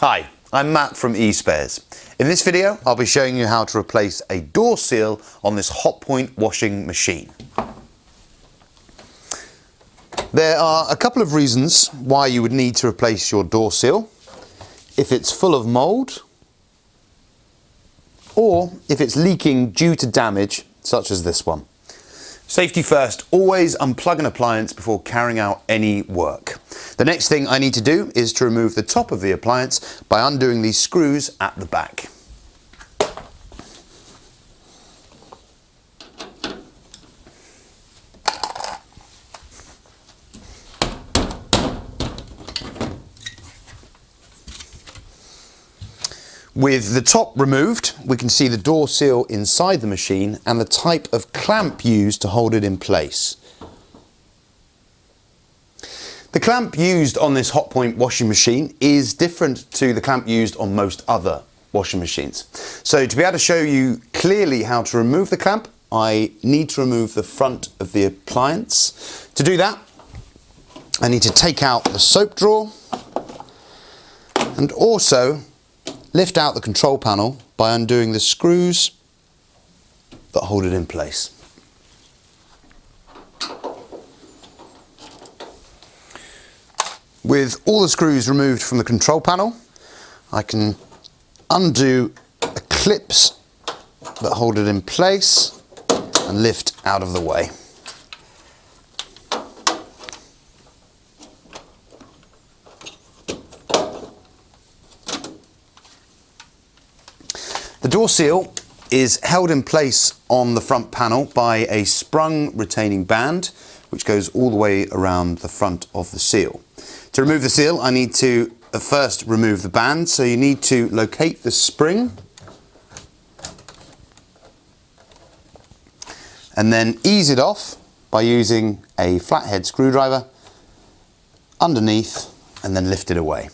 Hi, I'm Matt from eSpares. In this video, I'll be showing you how to replace a door seal on this Hotpoint washing machine. There are a couple of reasons why you would need to replace your door seal. If it's full of mold, or if it's leaking due to damage, such as this one. Safety first, always unplug an appliance before carrying out any work. The next thing I need to do is to remove the top of the appliance by undoing these screws at the back. With the top removed, we can see the door seal inside the machine and the type of clamp used to hold it in place. The clamp used on this Hotpoint washing machine is different to the clamp used on most other washing machines. So to be able to show you clearly how to remove the clamp, I need to remove the front of the appliance. To do that, I need to take out the soap drawer and also lift out the control panel by undoing the screws that hold it in place. With all the screws removed from the control panel, I can undo the clips that hold it in place and lift out of the way. The door seal is held in place on the front panel by a sprung retaining band which goes all the way around the front of the seal. To remove the seal, I need to first remove the band, so you need to locate the spring and then ease it off by using a flathead screwdriver underneath and then lift it away.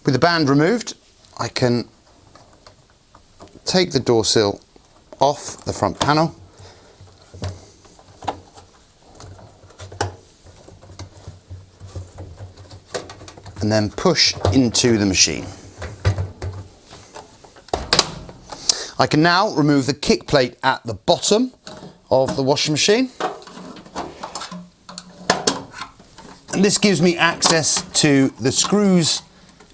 With the band removed, I can take the door seal off the front panel and then push into the machine. I can now remove the kick plate at the bottom of the washing machine, and this gives me access to the screws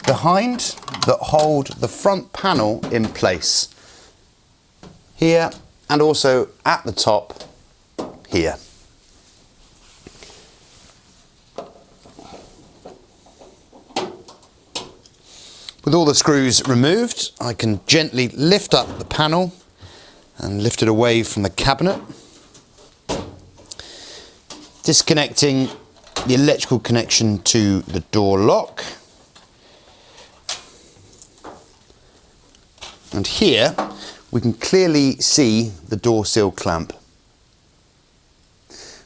behind that hold the front panel in place here and also at the top here. With all the screws removed, I can gently lift up the panel and lift it away from the cabinet, disconnecting the electrical connection to the door lock. And here we can clearly see the door seal clamp.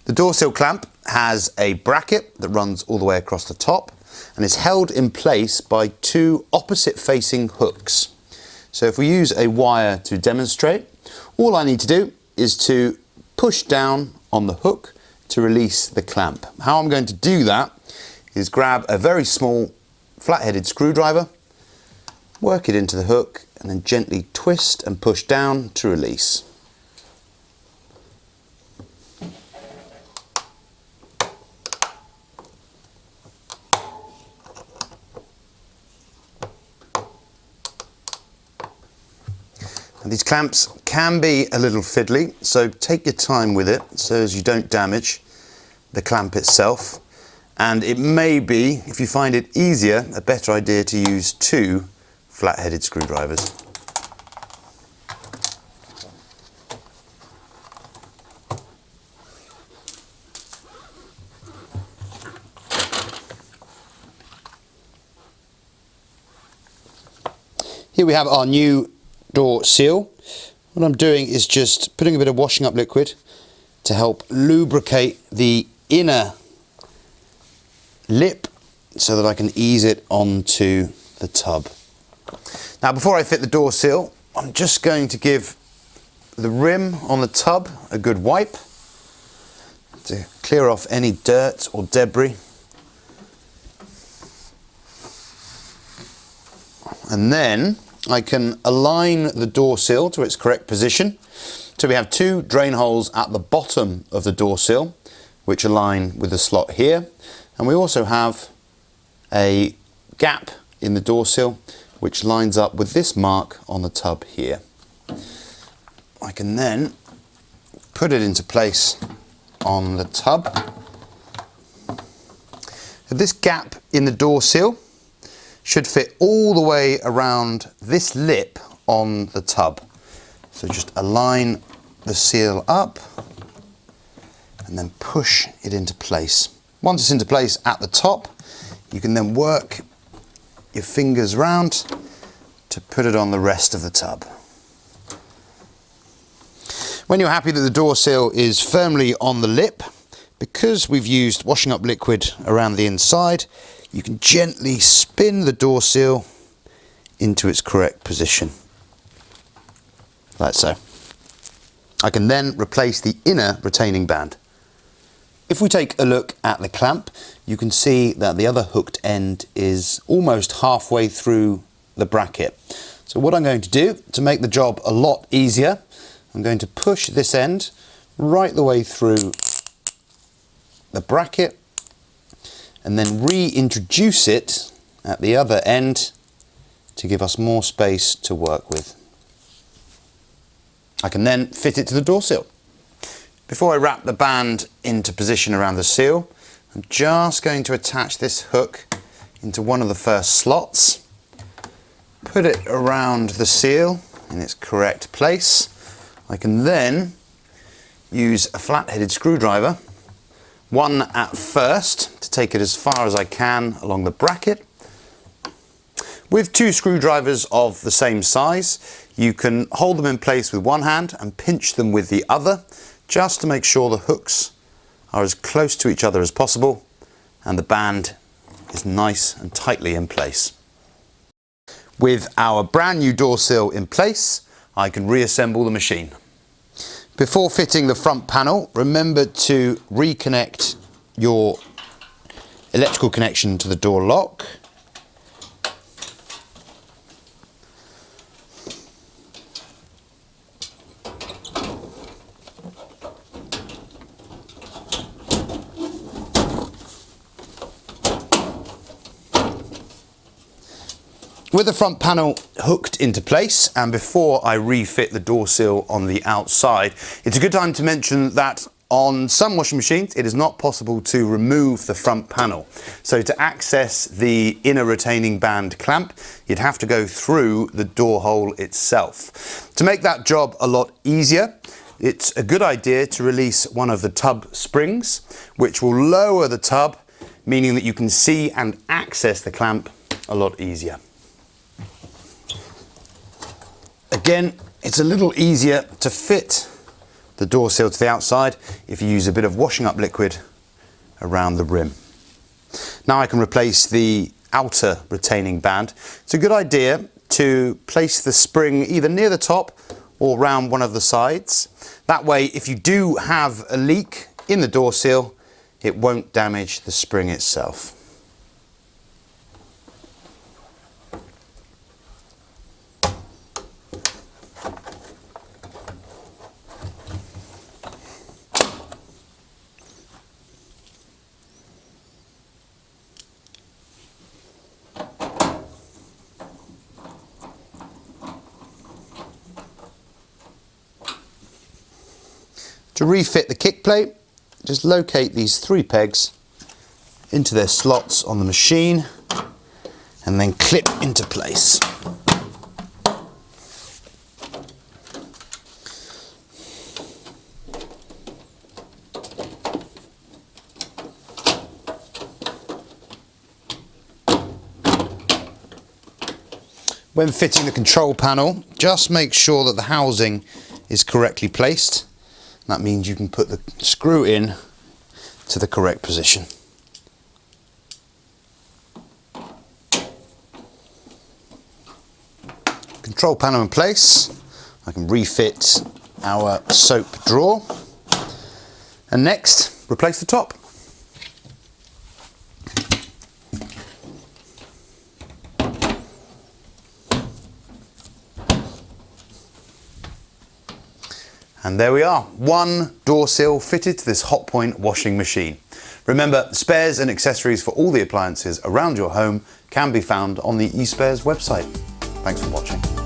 The door seal clamp has a bracket that runs all the way across the top and is held in place by two opposite facing hooks. So if we use a wire to demonstrate, all I need to do is to push down on the hook to release the clamp. How I'm going to do that is grab a very small flat-headed screwdriver, work it into the hook and then gently twist and push down to release. And these clamps can be a little fiddly, so take your time with it so as you don't damage the clamp itself. And it may be, if you find it easier, a better idea to use two flat-headed screwdrivers. Here we have our new door seal. What I'm doing is just putting a bit of washing up liquid to help lubricate the inner lip so that I can ease it onto the tub. Now before I fit the door seal, I'm just going to give the rim on the tub a good wipe to clear off any dirt or debris. And then I can align the door sill to its correct position. So we have two drain holes at the bottom of the door sill, which align with the slot here. And we also have a gap in the door sill, which lines up with this mark on the tub here. I can then put it into place on the tub. This gap in the door sill should fit all the way around this lip on the tub. So just align the seal up and then push it into place. Once it's into place at the top, you can then work your fingers around to put it on the rest of the tub. When you're happy that the door sill is firmly on the lip, because we've used washing up liquid around the inside, you can gently spin the door sill into its correct position, like so. I can then replace the inner retaining band. If we take a look at the clamp, you can see that the other hooked end is almost halfway through the bracket. So what I'm going to do to make the job a lot easier, I'm going to push this end right the way through the bracket and then reintroduce it at the other end to give us more space to work with. I can then fit it to the door sill. Before I wrap the band into position around the seal, I'm just going to attach this hook into one of the first slots, put it around the seal in its correct place. I can then use a flat-headed screwdriver, one at first, to take it as far as I can along the bracket. With two screwdrivers of the same size, you can hold them in place with one hand and pinch them with the other, just to make sure the hooks are as close to each other as possible and the band is nice and tightly in place. With our brand new door sill in place, I can reassemble the machine. Before fitting the front panel, remember to reconnect your electrical connection to the door lock. With the front panel hooked into place, and before I refit the door sill on the outside, it's a good time to mention that on some washing machines it is not possible to remove the front panel. So to access the inner retaining band clamp, you'd have to go through the door hole itself. To make that job a lot easier, it's a good idea to release one of the tub springs, which will lower the tub, meaning that you can see and access the clamp a lot easier. Again, it's a little easier to fit the door sill to the outside if you use a bit of washing up liquid around the rim. Now I can replace the outer retaining band. It's a good idea to place the spring either near the top or around one of the sides. That way, if you do have a leak in the door sill, it won't damage the spring itself. To refit the kick plate, just locate these 3 pegs into their slots on the machine and then clip into place. When fitting the control panel, just make sure that the housing is correctly placed. That means you can put the screw in to the correct position. Control panel in place. I can refit our soap drawer. And next, replace the top. And there we are, one door sill fitted to this Hotpoint washing machine. Remember, spares and accessories for all the appliances around your home can be found on the eSpares website. Thanks for watching.